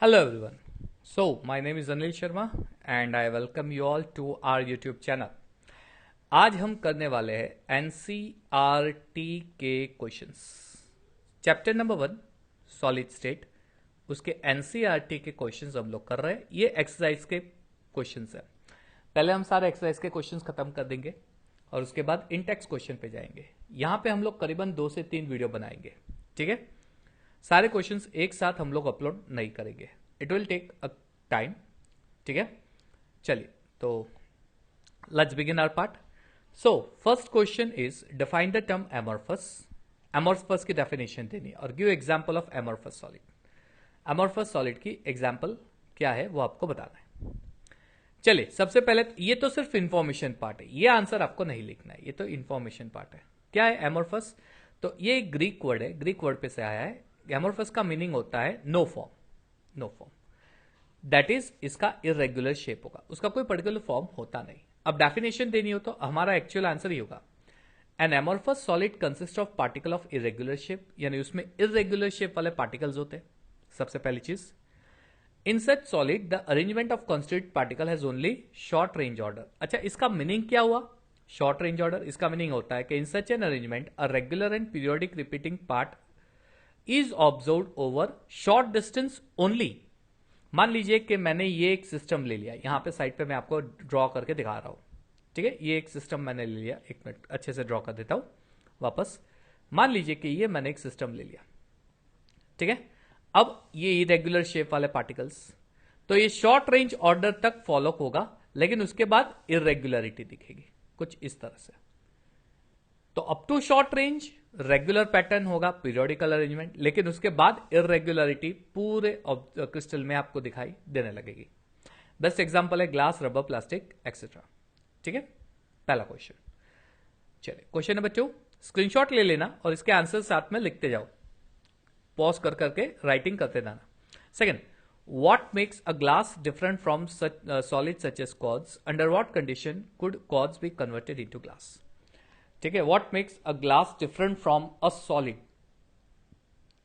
Hello everyone. So my name is Anil Sharma and I welcome you all to our YouTube channel. आज हम करने वाले हैं NCERT के questions. Chapter number 1 solid state, उसके NCERT के क्वेश्चंस हम लोग कर रहे हैं। ये एक्सरसाइज के क्वेश्चंस हैं। पहले हम सारे एक्सरसाइज के क्वेश्चंस खत्म कर देंगे और उसके बाद इन टेक्स्ट क्वेश्चन पे जाएंगे। यहाँ पे हम लोग करीबन 2 से 3 वीडियो बनाएंगे, ठीक है। सारे क्वेश्चंस एक साथ हम लोग अपलोड नहीं करेंगे, it will take a time, ठीक है। चलिए तो let's begin our part. So first question is define the term amorphous. Amorphous की डेफिनेशन देनी और give example of amorphous solid. Amorphous solid की एग्जांपल क्या है वो आपको बताना है। चलिए सबसे पहले ये तो सिर्फ इंफॉर्मेशन पार्ट है, ये आंसर आपको नहीं लिखना है, ये तो इंफॉर्मेशन पार्ट है। क्या है एमोर्फस? तो ये एक ग्रीक वर्ड है, ग्रीक वर्ड पे से आया है। एमोर्फस का मीनिंग होता है no form, no form, that is इसका इरेगुलर शेप होगा, उसका कोई पर्टिकुलर फॉर्म होता नहीं। अब डेफिनेशन देनी हो तो हमारा एक्चुअल आंसर ही होगा an amorphous solid consist of particle of irregular shape, यानी उसमें इरेगुलर शेप वाले पार्टिकल्स होते हैं। सबसे पहली चीज, in such solid the arrangement of constituent particle has only short range order. अच्छा, इसका मीनिंग क्या हुआ शॉर्ट रेंज ऑर्डर? इसका मीनिंग होता है कि in such an arrangement a regular and periodic repeating part is observe over short distance only. मान लीजिए कि मैंने ये एक सिस्टम ले लिया, यहां पे साइड पे मैं आपको ड्रॉ करके दिखा रहा हूं, ठीक है। ये एक सिस्टम मैंने ले लिया, एक मिनट अच्छे से ड्रॉ कर देता हूं वापस। मान लीजिए कि ये मैंने एक सिस्टम ले लिया, ठीक है। अब ये इरेगुलर शेप वाले पार्टिकल्स, तो ये शॉर्ट रेंज ऑर्डर तक फॉलो होगा, लेकिन उसके बाद इरेगुलरिटी दिखेगी कुछ इस तरह से। तो up to short range regular pattern होगा, पीरियोडिकल अरेंजमेंट, लेकिन उसके बाद इरेगुलरिटी पूरे क्रिस्टल में आपको दिखाई देने लगेगी। बेस्ट एग्जांपल है ग्लास, रबर, प्लास्टिक एक्सेट्रा, ठीक है। पहला क्वेश्चन। चलिए क्वेश्चन नंबर 2, स्क्रीनशॉट ले लेना और इसके आंसर साथ में लिखते जाओ, पॉज कर करके राइटिंग करते जाना। Second, what makes a glass different from such solid such as quartz? Under what condition could quartz be converted into glass? ठीक है, what makes a glass different from a solid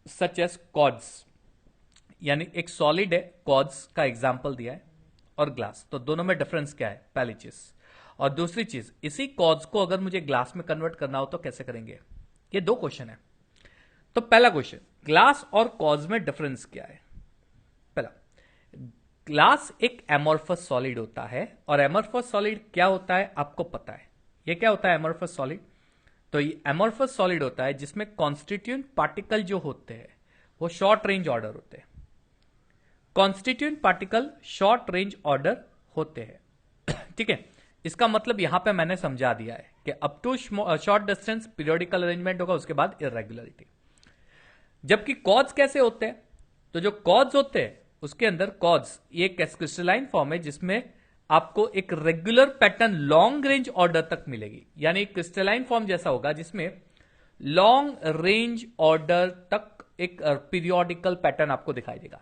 such as quartz? यानी एक solid है, quartz का example दिया है, और glass, तो दोनों में डिफरेंस क्या है? पहली चीज। और दूसरी चीज, इसी क्वार्ट्ज को अगर मुझे ग्लास में कन्वर्ट करना हो तो कैसे करेंगे? ये दो क्वेश्चन है। तो पहला क्वेश्चन, ग्लास और क्वार्ट्ज में डिफरेंस क्या है? पहला, ग्लास एक एमोर्फस सॉलिड होता है, और एमोर्फस सॉलिड क्या होता है आपको पता है। ये क्या होता है एमोर्फस सॉलिड? तो ये एमोर्फस सॉलिड होता है जिसमें कॉन्स्टिट्यूएंट पार्टिकल जो होते हैं वो शॉर्ट रेंज ऑर्डर होते हैं। Constituent particle short range order होते हैं, ठीक है। इसका मतलब यहां पे मैंने समझा दिया है कि up to short distance periodical arrangement होगा, उसके बाद इरेगुलरिटी। जबकि कॉर्ड्स कैसे होते हैं? तो जो कॉर्ड्स होते हैं उसके अंदर कॉर्ड्स ये क्रिस्टलाइन फॉर्म है जिसमें आपको एक regular pattern long range order तक मिलेगी, यानी क्रिस्टलाइन फॉर्म जैसा होगा जिसमें लॉन्ग रेंज ऑर्डर तक एक पीरियोडिकल पैटर्न आपको दिखाई देगा,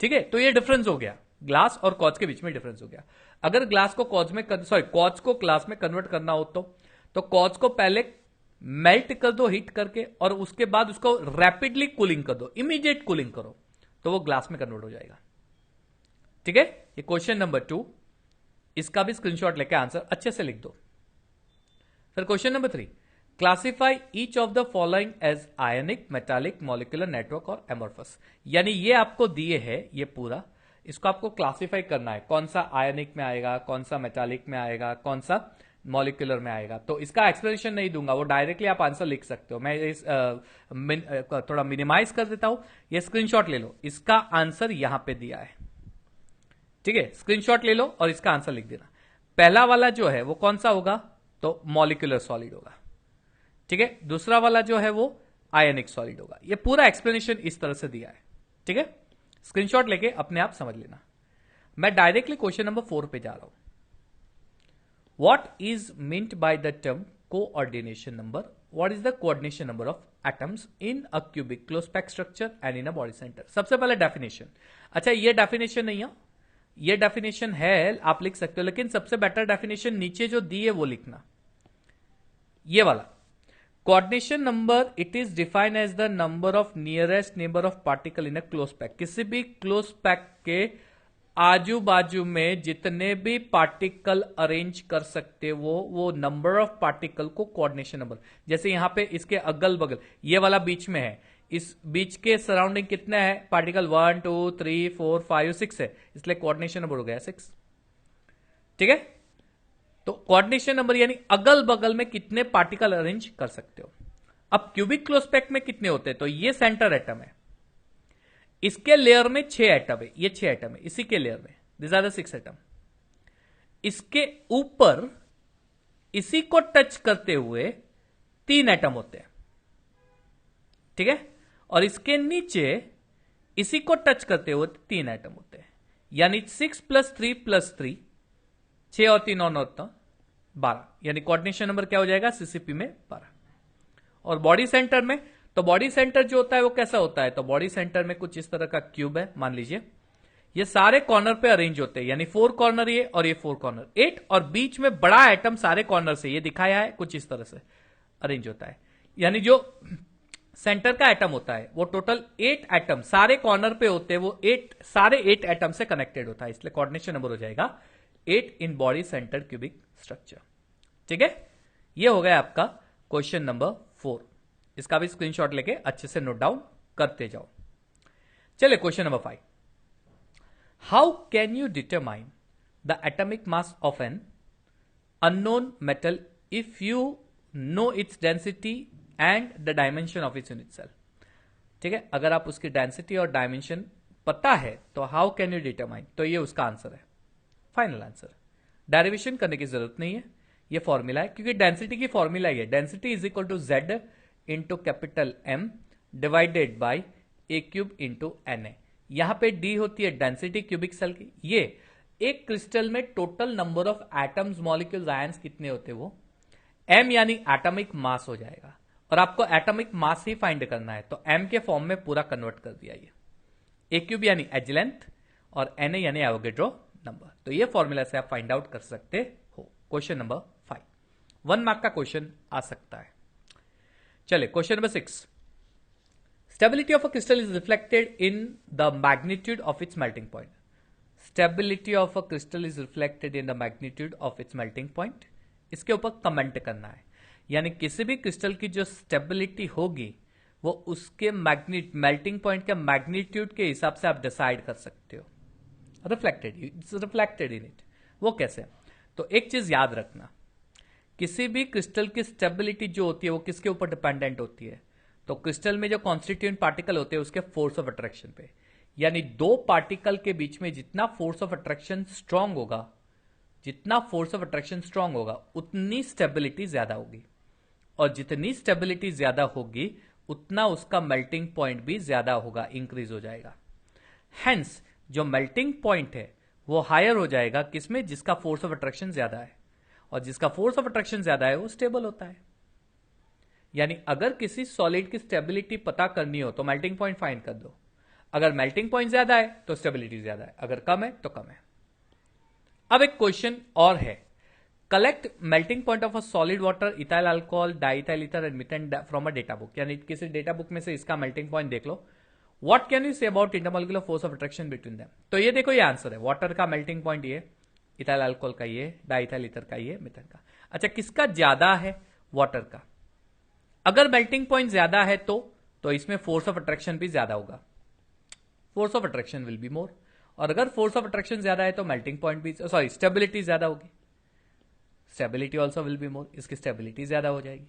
ठीक है। तो ये डिफरेंस हो गया, ग्लास और कॉर्ड्स के बीच में डिफरेंस हो गया। अगर ग्लास को कॉर्ड्स में कॉर्ड्स को ग्लास में कन्वर्ट करना हो तो कॉर्ड्स को पहले मेल्ट कर दो हीट करके, और उसके बाद उसको रैपिडली कूलिंग कर दो, इमीडिएट कूलिंग करो, तो वो ग्लास में कन्वर्ट हो जाएगा, ठीक है। ये क्वेश्चन नंबर 2, इसका भी स्क्रीनशॉट लेके आंसर अच्छे से लिख दो। फिर question number 3, classify each of the following as ionic, metallic, molecular network और एमोर्फस। यानी ये आपको दिए है, ये पूरा इसको आपको क्लासिफाई करना है, कौन सा आयनिक में आएगा, कौन सा मेटालिक में आएगा, कौन सा मॉलिक्यूलर में आएगा। तो इसका एक्सप्लेनेशन नहीं दूंगा, वो डायरेक्टली आप आंसर लिख सकते हो। मैं इस थोड़ा मिनिमाइज कर देता हूं, ये स्क्रीनशॉट ले लो, इसका आंसर यहां पे दिया है, ठीक है। स्क्रीनशॉट ले लो और इसका आंसर लिख देना। पहला वाला जो है वो कौन सा होगा? तो मॉलिक्यूलर सॉलिड होगा, ठीक है। दूसरा वाला जो है वो आयनिक सॉलिड होगा। ये पूरा एक्सप्लेनेशन इस तरह से दिया है, ठीक है। स्क्रीनशॉट लेके अपने आप समझ लेना। मैं डायरेक्टली क्वेश्चन नंबर 4 पे जा रहा हूं। What is meant by the term coordination number? What is the coordination number of atoms in a cubic close packed structure and in a body center? सबसे पहले डेफिनेशन। अच्छा, ये डेफिनेशन नहीं है, ये डेफिनेशन है, आप लिख सकते हो, लेकिन सबसे बेटर डेफिनेशन नीचे जो दी है वो लिखना, ये वाला। Coordination number it is defined as the number of nearest neighbour of particle in a close pack. किसी भी क्लोज पैक के आजू बाजू में जितने भी पार्टिकल अरेंज कर सकते वो नंबर ऑफ पार्टिकल को कोऑर्डिनेशन नंबर। जैसे यहां पे इसके अगल बगल ये वाला बीच में है, इस बीच के सराउंडिंग कितने हैं पार्टिकल, 1 2 3 4 5 6 है, इसलिए कोऑर्डिनेशन नंबर हो गया 6। ठीक है, तो कोऑर्डिनेशन नंबर यानी अगल बगल में कितने पार्टिकल अरेंज कर सकते हो। अब क्यूबिक क्लोज पैक में कितने होते हैं, तो ये सेंटर एटम है, इसके लेयर में 6 एटम है, ये 6 एटम है इसी के लेयर में, दिस आर द 6 एटम। इसके ऊपर इसी को टच करते हुए 3 एटम होते हैं। ठीक है, और इसके नीचे इसी को टच करते हुए 3 एटम होते हैं, यानी 6 + 3 + 3, 6 और 3 और 9 12, यानी कोऑर्डिनेशन नंबर क्या हो जाएगा सीसीपी में 12। और बॉडी सेंटर में, तो बॉडी सेंटर जो होता है वो कैसा होता है, तो बॉडी सेंटर में कुछ इस तरह का क्यूब है, मान लीजिए ये सारे कॉर्नर पे अरेंज होते हैं, यानी 4 कॉर्नर ये और ये 4 कॉर्नर 8, और बीच में बड़ा एटम सारे कॉर्नर से, ये दिखाया है कुछ इस तरह से अरेंज होता है। यानी जो सेंटर का एटम होता है वो टोटल 8 एटम सारे कॉर्नर पे होते हैं, वो 8 सारे 8 एटम से कनेक्टेड होता है, इसलिए कोऑर्डिनेशन नंबर हो जाएगा 8 in body centre cubic structure. ठीक है, ये हो गया आपका क्वेश्चन नंबर 4। इसका भी स्क्रीनशॉट लेके अच्छे से नोट डाउन करते जाओ। चलिए question number 5, how can you determine the atomic mass of an unknown metal if you know its density and the dimension of its unit cell. ठीक है, अगर आप उसकी डेंसिटी और डायमेंशन पता है तो हाउ कैन यू डिटरमाइन, तो ये उसका आंसर है, फाइनल आंसर। डेरिवेशन करने की जरूरत नहीं है, ये फॉर्मूला है, क्योंकि डेंसिटी की फॉर्मूला ये density is equal to Z into capital M divided by a cube into N A. यहां पे डी होती है डेंसिटी क्यूबिक सेल की। ये एक क्रिस्टल में total number of atoms molecules ions कितने होते वो, एम यानी एटॉमिक मास हो जाएगा, और आपको एटॉमिक मास ही फाइंड करना है तो एम के फॉर्म में पूरा कन्वर्ट कर दिया ये, ए क्यूब यानी एज लेंथ और एन ए यानी एवोगेड्रो नंबर। तो ये फॉर्मूला से आप फाइंड आउट कर सकते हो। क्वेश्चन नंबर 5 1 मार्क का क्वेश्चन आ सकता है। चलिए question number 6, stability of a crystal is reflected in the magnitude of its melting point. Stability of a crystal is reflected in the magnitude of its melting point. इसके ऊपर comment करना है, यानी किसी भी क्रिस्टल की जो स्टेबिलिटी होगी वो उसके मेल्टिंग पॉइंट के मैग्नीट्यूड के हिसाब से आप डिसाइड कर सकते हो। Reflected, it's reflected in it, वो कैसे, तो एक चीज याद रखना, किसी भी क्रिस्टल की स्टेबिलिटी जो होती है वो किसके ऊपर डिपेंडेंट होती है, तो क्रिस्टल में जो कॉन्स्टिट्यूएंट पार्टिकल होते हैं उसके फोर्स ऑफ अट्रैक्शन पे। यानी दो पार्टिकल के बीच में जितना फोर्स ऑफ अट्रैक्शन स्ट्रांग होगा, जितना फोर्स ऑफ अट्रैक्शन स्ट्रांग होगा उतनी स्टेबिलिटी ज्यादा होगी, और जितनी स्टेबिलिटी ज्यादा होगी उतना उसका मेल्टिंग पॉइंट भी ज्यादा होगा, इंक्रीज हो जाएगा। हेंस जो मेल्टिंग पॉइंट है वो हायर हो जाएगा किसमें, जिसका फोर्स ऑफ अट्रैक्शन ज्यादा है, और जिसका फोर्स ऑफ अट्रैक्शन ज्यादा है वो स्टेबल होता है। यानी अगर किसी सॉलिड की स्टेबिलिटी पता करनी हो तो मेल्टिंग पॉइंट फाइंड कर दो, अगर मेल्टिंग पॉइंट ज्यादा है तो स्टेबिलिटी ज्यादा है, अगर कम है तो कम है। अब एक क्वेश्चन और है, collect melting point of a solid water, ethyl alcohol, diethyl ether and methane from a data book. यानी किसी डेटा बुक में से इसका मेल्टिंग पॉइंट देख लो। What can you say about intermolecular force of attraction between them. तो ये देखो ये आंसर है, वाटर का मेल्टिंग पॉइंट ये, इथाइल अल्कोहल का ये, डाइथाइल ईथर का ये, मीथेन का। अच्छा किसका ज्यादा है, वाटर का। अगर मेल्टिंग पॉइंट ज्यादा है तो इसमें फोर्स ऑफ अट्रैक्शन भी ज्यादा होगा, force of attraction will be more. और अगर फोर्स ऑफ अट्रैक्शन ज्यादा है तो मेल्टिंग पॉइंट भी, सॉरी स्टेबिलिटी ज्यादा होगी, stability also will be more, इसकी स्टेबिलिटी ज्यादा हो जाएगी।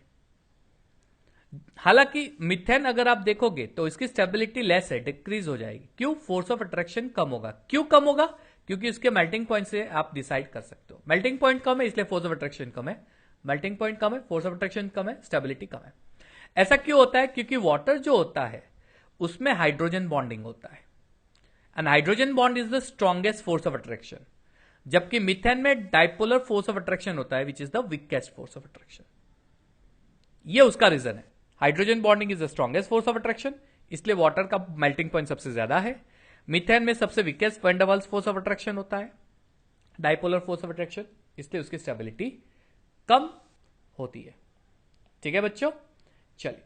हालांकि मिथेन अगर आप देखोगे तो इसकी स्टेबिलिटी लेस है, डिक्रीज हो जाएगी। क्यों, फोर्स ऑफ अट्रैक्शन कम होगा। क्यों कम होगा, क्योंकि उसके मेल्टिंग पॉइंट से आप डिसाइड कर सकते हो, मेल्टिंग पॉइंट कम है इसलिए फोर्स ऑफ अट्रैक्शन कम है, मेल्टिंग पॉइंट कम है फोर्स ऑफ अट्रैक्शन कम है, स्टेबिलिटी कम है। ऐसा क्यों होता है, क्योंकि वाटर जो होता है उसमें हाइड्रोजन बॉन्डिंग होता है, and hydrogen bond is the strongest force of attraction, जबकि मिथेन में डाइपोलर फोर्स ऑफ अट्रैक्शन होता है which is the weakest force of attraction. ये उसका रीजन है, hydrogen bonding is the strongest force of attraction, इसलिए वाटर का melting point सबसे ज्यादा है। मिथेन में सबसे weakest van der Waals force of attraction होता है, डाइपोलर फोर्स ऑफ अट्रैक्शन, इसलिए उसकी स्टेबिलिटी कम होती है। ठीक है बच्चों, चलिए,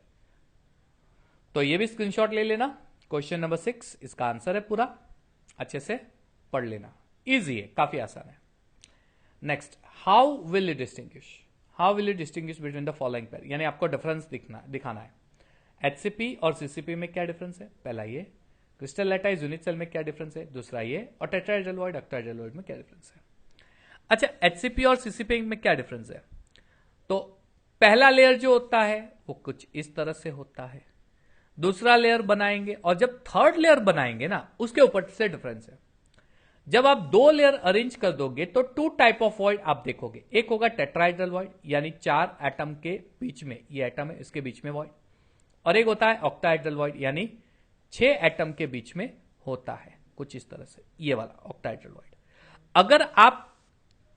तो ये भी स्क्रीनशॉट ले लेना। क्वेश्चन नंबर 6 इसका आंसर है, पूरा अच्छे से पढ़ लेना, इजी है, काफी आसान है। Next, how will you distinguish between the following pair, यानी आपको डिफरेंस दिखाना है। एचसीपी और सीसीपी में क्या डिफरेंस है, पहला ये। क्रिस्टल लैटाइज यूनिट सेल में क्या डिफरेंस है, दूसरा ये। और टेट्राहेड्रल वॉइड, ऑक्टाहेड्रल वॉइड में क्या डिफरेंस है। अच्छा, एचसीपी और सीसीपी में क्या डिफरेंस है, तो पहला लेयर जो होता है वो कुछ इस तरह से होता है, दूसरा लेयर बनाएंगे और जब थर्ड लेयर बनाएंगे ना, उसके ऊपर से डिफरेंस है। जब आप दो लेयर अरेंज कर दोगे तो टू टाइप ऑफ वॉइड आप देखोगे, एक होगा टेट्राहेड्रल वॉइड, यानी 4 एटम के बीच में, ये एटम है इसके बीच में वॉइड, और एक होता है ऑक्टाहेड्रल वॉइड, यानी 6 एटम के बीच में होता है, कुछ इस तरह से, ये वाला ऑक्टाहेड्रल वॉइड। अगर आप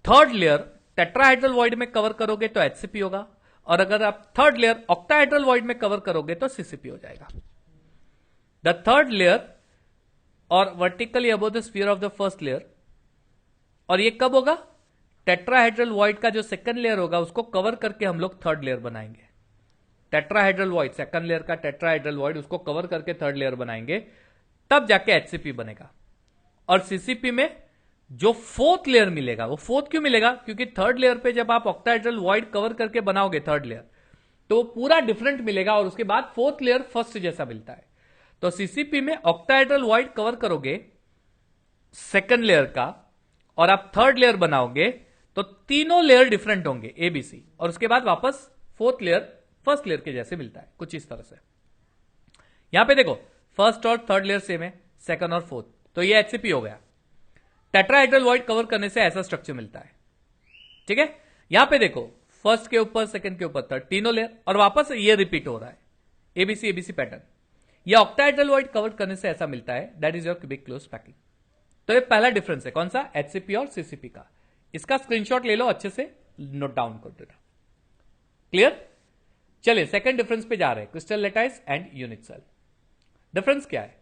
थर्ड लेयर टेट्राहेड्रल वॉइड में कवर करोगे तो एचसीपी होगा, और अगर आप थर्ड लेयर ऑक्टाहेड्रल वॉइड में कवर करोगे तो सीसीपी हो जाएगा। द थर्ड लेयर और vertically above the sphere of the first layer, और ये कब होगा, टेट्राहेड्रल वॉइड का जो सेकंड लेयर होगा उसको कवर करके हम लोग थर्ड लेयर बनाएंगे। टेट्राहेड्रल वॉइड, सेकंड लेयर का टेट्राहेड्रल वॉइड, उसको कवर करके थर्ड लेयर बनाएंगे, तब जाके एचसीपी बनेगा। और सीसीपी में जो फोर्थ लेयर मिलेगा, वो फोर्थ क्यों मिलेगा, क्योंकि थर्ड लेयर पे जब आप ऑक्टाहेड्रल वॉइड कवर करके बनाओगे थर्ड लेयर, तो वो पूरा डिफरेंट मिलेगा, और उसके बाद फोर्थ लेयर फर्स्ट जैसा मिलता है। तो सीसीपी में ऑक्टाहेड्रल वॉइड कवर करोगे सेकंड लेयर का, और आप थर्ड लेयर बनाओगे तो तीनों लेयर डिफरेंट होंगे एबीसी, और उसके बाद वापस फोर्थ लेयर फर्स्ट लेयर के जैसे मिलता है, कुछ इस तरह से। यहां पे देखो, फर्स्ट और थर्ड लेयर सेम है, सेकंड और फोर्थ, तो ये एचसीपी हो गया। टेट्राहेड्रल वॉइड कवर करने से ऐसा स्ट्रक्चर मिलता है, ठीक है। यहां पे देखो, फर्स्ट के ऊपर, सेकंड के ऊपर, थर्ड, तीनों लेयर, और वापस ये रिपीट हो रहा है, एबीसी एबीसी पैटर्न। ये ऑक्टाहेड्रल वॉइड कवर करने से ऐसा मिलता है, that is your cubic close packing. तो ये पहला डिफरेंस है, कौन सा, एचसीपी और सीसीपी का। इसका स्क्रीनशॉट ले लो, अच्छे से नोट डाउन कर देना, क्लियर। चलिए सेकंड डिफरेंस पे जा रहे हैं, crystal lattice and unit cell. Difference क्या है,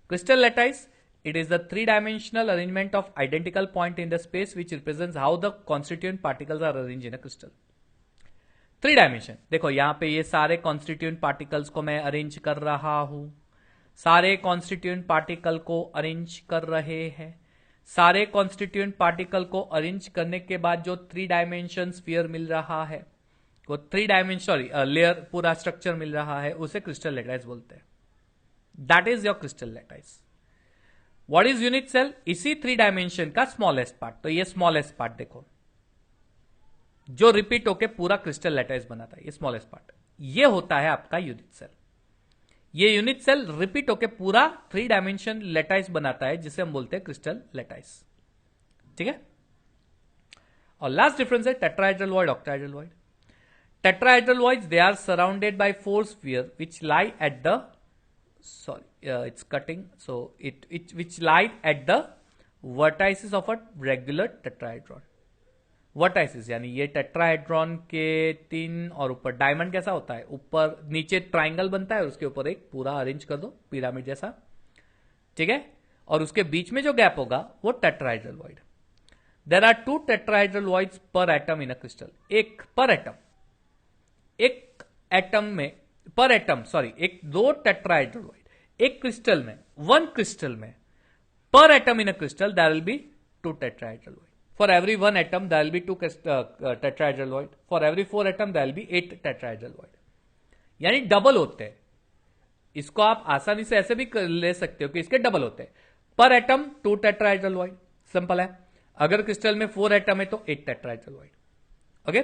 crystal lattice, it is the three-dimensional arrangement of identical point in the space which represents how the constituent particles are arranged in a crystal. 3 dimension, देखो यहां पे ये सारे constituent particles को मैं arrange कर रहा हूं, सारे कॉन्स्टिट्यूएंट पार्टिकल को अरेंज कर रहे हैं। सारे कॉन्स्टिट्यूएंट पार्टिकल को अरेंज करने के बाद जो 3 डायमेंशन स्फीयर मिल रहा है, वो 3 डायमेंशन लेयर पूरा स्ट्रक्चर मिल रहा है, उसे क्रिस्टल लैटाइस बोलते हैं। That is your crystal lattice. What is unit cell, इसी 3 डायमेंशन का स्मॉलेस्ट पार्ट। तो ये स्मॉलेस्ट पार्ट देखो, जो रिपीट होके पूरा क्रिस्टल लैटाइस बनाता है, ये स्मॉलेस्ट पार्ट, ये होता है आपका यूनिट सेल। ये यूनिट सेल रिपीट होके पूरा 3 डायमेंशन लैटाइस बनाता है, जिसे हम बोलते हैं क्रिस्टल लैटाइस, ठीक है। और लास्ट डिफरेंस है tetrahedral void, octahedral void. Tetrahedral voids, they are surrounded by 4 sphere which lie at the it's cutting, so which lie at the vertices of a regular tetrahedron. Vertices यानी ये tetrahedron के 3, और ऊपर diamond कैसा होता है, ऊपर नीचे ट्राइंगल बनता है और उसके ऊपर एक पूरा अरेंज कर दो पिरामिड जैसा, ठीक है, और उसके बीच में जो गैप होगा वो tetrahedral void. There are 2 tetrahedral voids per atom in a crystal, एक पर एटम, एक एटम में पर एटम, सॉरी, एक 2 टेट्राहेड्रल वॉइड एक क्रिस्टल में, 1 क्रिस्टल में, per atom in a crystal there will be 2 tetrahedral void. For every 1 atom there will be 2 tetrahedral void. For every 4 atom there will be 8 tetrahedral void. यानी double होते हैं। इसको आप आसानी से ऐसे भी ले सकते हो कि इसके डबल होते हैं। पर एटम 2 टेट्राहेड्रल वॉइड, सिंपल है। अगर क्रिस्टल में 4 एटम है तो 8 tetrahedral void, okay.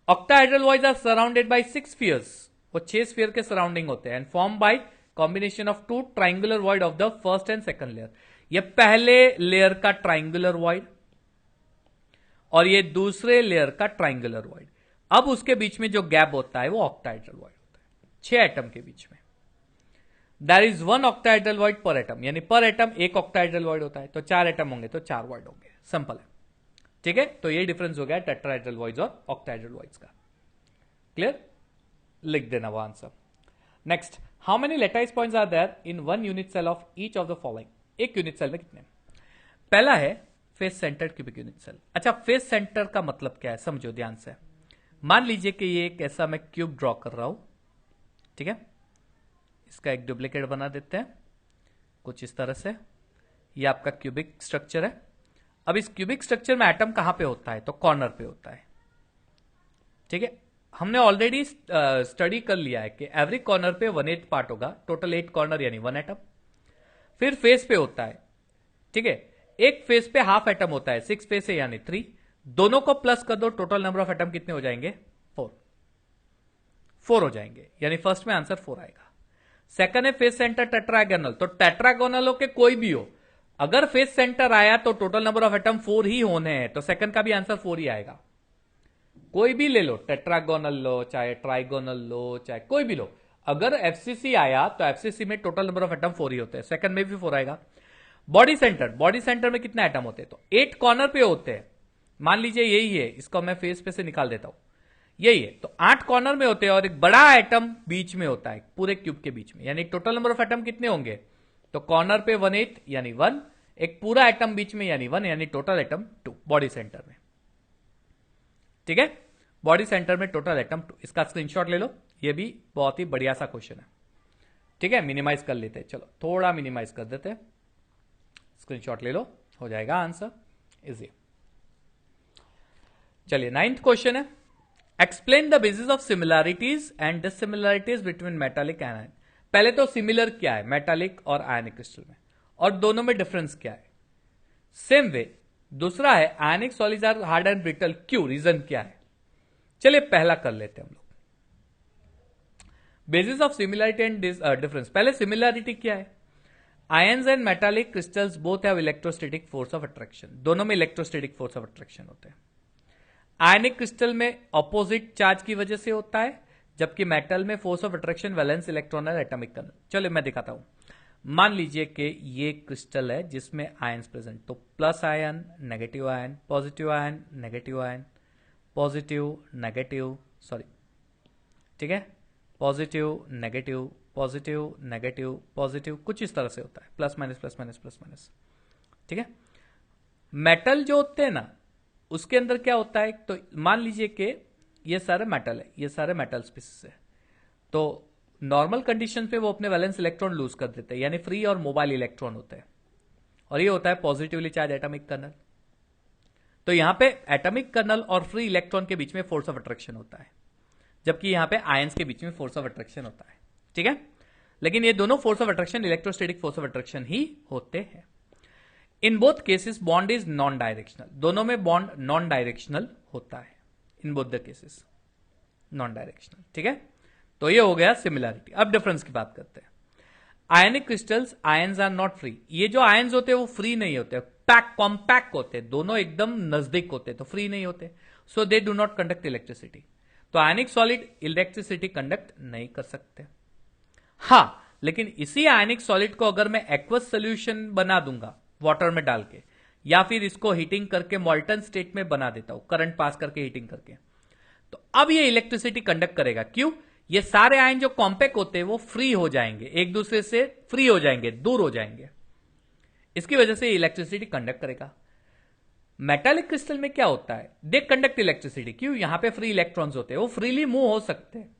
Octahedral voids are surrounded by 6 spheres, वो 6 स्फीयर के सराउंडिंग होते हैं, and form by combination of 2 triangular void of the first and second layer. ये पहले लेयर का ट्राइंगुलर वॉइड और ये दूसरे लेयर का ट्राइंगुलर वॉइड। अब उसके बीच में जो गैप होता है वो ऑक्टाहेड्रल वॉइड होता है, 6 एटम के बीच में। देयर इज 1 ऑक्टाहेड्रल वॉइड पर एटम, यानी पर एटम 1 ऑक्टाहेड्रल वॉइड होता है, तो 4 एटम होंगे तो 4 वॉइड होंगे, सिंपल है, ठीक है। तो ये डिफरेंस हो गया टेट्राहेड्रल वॉइड्स और ऑक्टाहेड्रल वॉइड्स का, क्लियर। लिख देना वो answer. Next, how many lattice points are there in 1 unit cell of each of the following. एक यूनिट सेल में कितने। पहला है face centred cubic unit cell. अच्छा, फेस सेंटर का मतलब क्या है, समझो ध्यान से। मान लीजिए कि ये एक ऐसा मैं क्यूब ड्रॉ कर रहा हूं, ठीक है, इसका एक डुप्लीकेट बना देते हैं कुछ इस तरह से। ये आपका क्यूबिक स्ट्रक्चर है। अब इस क्यूबिक स्ट्रक्चर में एटम कहां पे होता है, तो कॉर्नर पे होता है। ठीक है, हमने ऑलरेडी स्टडी कर लिया है कि एवरी कॉर्नर पे 1/8 पार्ट होगा, टोटल 8 कॉर्नर यानी 1 एटम। फिर फेस पे होता है, ठीक है, एक फेस पे हाफ एटम होता है, 6 फेस है यानी 3। दोनों को प्लस कर दो, टोटल नंबर ऑफ एटम कितने हो जाएंगे, 4 हो जाएंगे, यानी फर्स्ट में आंसर 4 आएगा। सेकंड है फेस सेंटर टेट्रागोनल, तो टेट्रागोनलों के कोई भी हो, अगर फेस सेंटर आया तो टोटल नंबर ऑफ एटम 4 ही होने हैं, तो सेकंड का भी आंसर 4 ही आएगा। कोई भी ले लो, टेट्रागोनल लो, चाहे ट्राइगोनल लो, चाहे कोई भी लो, अगर एफसीसी आया तो एफसीसी में टोटल नंबर ऑफ एटम 4 ही होते हैं, सेकंड में भी 4 आएगा। बॉडी सेंटर में कितने एटम होते हैं, तो 8 कॉर्नर पे होते हैं। मान लीजिए यही है, इसको मैं फेस पे से निकाल देता हूं, यही है, तो 8 कॉर्नर में होते हैं और एक बड़ा एटम बीच में होता है, पूरे क्यूब के बीच में, यानी टोटल नंबर ऑफ एटम कितने होंगे, तो कॉर्नर पे 1/8 यानी 1, एक पूरा एटम बीच में यानी 1, यानी टोटल एटम 2 बॉडी सेंटर में। ठीक है, बॉडी सेंटर में टोटल एटम 2। इसका स्क्रीनशॉट ले लो, ये भी बहुत ही बढ़िया सा क्वेश्चन है। ठीक है, मिनिमाइज कर लेते हैं, चलो थोड़ा मिनिमाइज कर देते हैं, स्क्रीनशॉट ले लो, हो जाएगा आंसर इजी। चलिए 9th क्वेश्चन है, explain the basis of similarities and dissimilarities between metallic and ion. पहले तो सिमिलर क्या है मेटालिक और आयनिक क्रिस्टल में, और दोनों में डिफरेंस क्या है, सेम वे। दूसरा है ionic solids are hard and brittle, क्यों, रीजन क्या है। चलिए पहला कर लेते हैं हम लोग, basis of similarity and difference. पहले सिमिलैरिटी क्या है, ions and metallic crystals both have electrostatic force of attraction, दोनों में इलेक्ट्रोस्टैटिक फोर्स ऑफ अट्रैक्शन होते हैं। आयनिक क्रिस्टल में ऑपोजिट चार्ज की वजह से होता है, जबकि मेटल में force of attraction valence electron और एटॉमिक कर्नल। चलो मैं दिखाता हूं, मान लीजिए कि ये क्रिस्टल है जिसमें आयन्स प्रेजेंट, तो plus ion, negative ion, positive ion, negative ion, positive negative, sorry, ठीक है, positive negative, positive negative, positive, कुछ इस तरह से होता है, plus minus plus minus plus minus. ठीक है, मेटल जो होते हैं ना, उसके अंदर क्या होता है, तो मान लीजिए कि ये सारे मेटल है, ये सारे मेटल स्पीसीज है, तो नॉर्मल कंडीशन पे वो अपने वैलेंस इलेक्ट्रॉन लूज कर देते हैं, यानी फ्री और मोबाइल इलेक्ट्रॉन होते हैं, और ये होता है पॉजिटिवली चार्ज एटॉमिक कर्नल। तो यहां पे एटॉमिक कर्नल और फ्री इलेक्ट्रॉन के बीच में फोर्स ऑफ अट्रैक्शन होता है, जबकि यहां पे आयंस के बीच में फोर्स ऑफ अट्रैक्शन होता है। ठीक है, लेकिन ये दोनों force of attraction electrostatic force of attraction ही होते हैं। In both cases bond is non directional, दोनों में बॉन्ड नॉन डायरेक्शनल होता है, in both the cases non directional. ठीक है, तो ये हो गया सिमिलैरिटी। अब डिफरेंस की बात करते हैं। Ionic crystals ions are not free, ये जो आयन्स होते हैं वो फ्री नहीं होते, पैक कॉम्पैक्ट होते हैं, दोनों एकदम नजदीक होते हैं, तो फ्री नहीं होते, so they do not conduct electricity. तो आयनिक सॉलिड इलेक्ट्रिसिटी कंडक्ट नहीं कर सकते। हां, लेकिन इसी आयनिक सॉलिड को अगर मैं एक्वस सोल्यूशन बना दूंगा वाटर में डाल के, या फिर इसको हीटिंग करके मॉल्टन स्टेट में बना देता हूं, करंट पास करके हीटिंग करके, तो अब ये इलेक्ट्रिसिटी कंडक्ट करेगा। क्यों, ये सारे आयन जो कॉम्पैक्ट होते हैं वो फ्री हो जाएंगे, एक दूसरे से फ्री हो जाएंगे, दूर हो जाएंगे, इसकी वजह से इलेक्ट्रिसिटी कंडक्ट करेगा। मेटालिक क्रिस्टल में क्या होता है, दे कंडक्ट इलेक्ट्रिसिटी, क्यों, यहां पे फ्री इलेक्ट्रॉन्स होते हैं, वो फ्रीली मूव हो सकते हैं,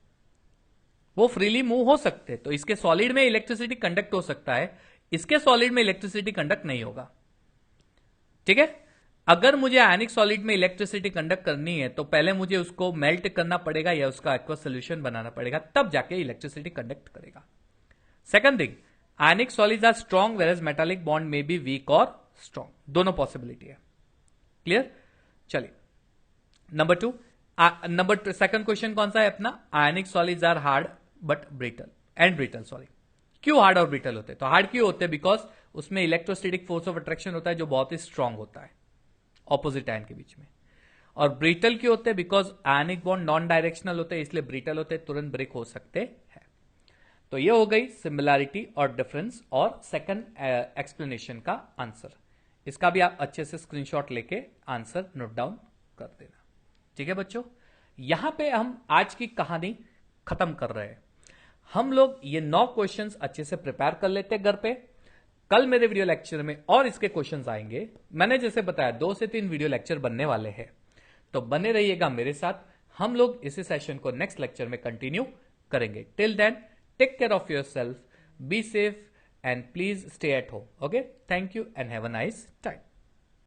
वो फ्रीली मूव हो सकते हैं, तो इसके सॉलिड में इलेक्ट्रिसिटी कंडक्ट हो सकता है, इसके सॉलिड में इलेक्ट्रिसिटी कंडक्ट नहीं होगा। ठीक है, अगर मुझे आयनिक सॉलिड में इलेक्ट्रिसिटी कंडक्ट करनी है तो पहले मुझे उसको मेल्ट करना पड़ेगा या उसका एक्वस सोल्यूशन बनाना पड़ेगा, तब जाके इलेक्ट्रिसिटी कंडक्ट करेगा। Second thing, ionic solids are strong whereas metallic bond में बी वीक और स्ट्रॉन्ग, दोनों पॉसिबिलिटी है। क्लियर, चलिए नंबर 2 सेकंड क्वेश्चन कौन सा है अपना, ionic solids are hard but brittle and brittle, sorry, क्यों हार्ड और ब्रिटल होते हैं, तो हार्ड क्यों होते हैं, बिकॉज उसमें इलेक्ट्रोस्टैटिक फोर्स ऑफ अट्रैक्शन होता है जो बहुत ही स्ट्रांग होता है ऑपोजिट आयन के बीच में। और ब्रिटल क्यों होते हैं, because ionic bond non directional होते हैं, इसलिए ब्रिटल होते हैं, तुरंत ब्रेक हो सकते हैं। तो ये हो गई सिमिलैरिटी और डिफरेंस और सेकंड एक्सप्लेनेशन का आंसर। इसका भी आप अच्छे से स्क्रीनशॉट लेके आंसर नोट डाउन कर देना। ठीक है बच्चों, यहां पे हम आज की कहानी खत्म कर रहे हैं। हम लोग ये 9 क्वेश्चंस अच्छे से प्रिपेयर कर लेते हैं घर पे। कल मेरे वीडियो लेक्चर में और इसके क्वेश्चंस आएंगे। मैंने जैसे बताया 2 से 3 वीडियो लेक्चर बनने वाले हैं, तो बने रहिएगा मेरे साथ। हम लोग इसी सेशन को नेक्स्ट लेक्चर में कंटिन्यू करेंगे। Till then Take care of yourself, be safe, and please stay at home. Okay, thank you and have a nice time.